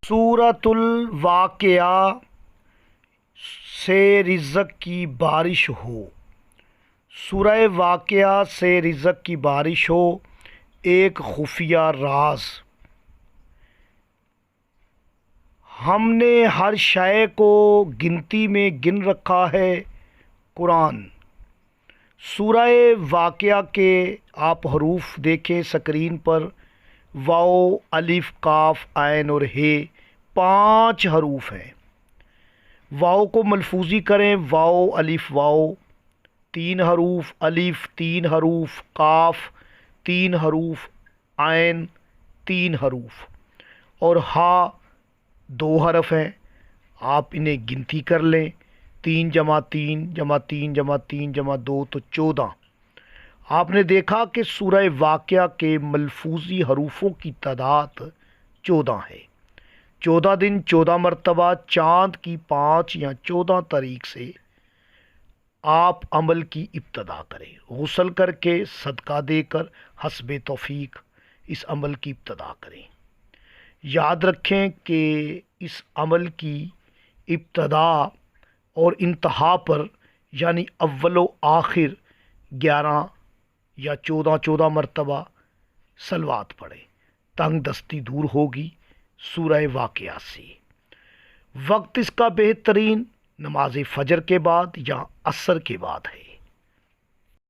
سورۃ الواقعہ سے رزق کی بارش ہو۔ سورہ واقعہ سے رزق کی بارش ہو، ایک خفیہ راز۔ ہم نے ہر شے کو گنتی میں گن رکھا ہے۔ قرآن۔ سورہ واقعہ کے آپ حروف دیکھیں اسکرین پر۔ واو، الف، کاف، عین اور ہے 5 حروف ہیں۔ واو کو ملفوظی کریں۔ واو، الف، واو 3 حروف، الف 3 حروف، کاف 3 حروف، عین 3 حروف اور ہا 2 حرف ہیں۔ آپ انہیں گنتی کر لیں۔ 3 جمع 3 جمع 3 جمع 3 جمع 2 تو 14۔ آپ نے دیکھا کہ سورہ واقعہ کے ملفوظی حروفوں کی تعداد 14 ہے۔ 14 دن 14 مرتبہ چاند کی 5 یا 14 تاریخ سے آپ عمل کی ابتدا کریں۔ غسل کر کے صدقہ دے کر حسب توفیق اس عمل کی ابتدا کریں۔ یاد رکھیں کہ اس عمل کی ابتدا اور انتہا پر یعنی اول و آخر 11 یا 14 مرتبہ صلوات پڑھیں۔ تنگ دستی دور ہوگی سورہ واقعہ سے۔ وقت اس کا بہترین نماز فجر کے بعد یا عصر کے بعد ہے۔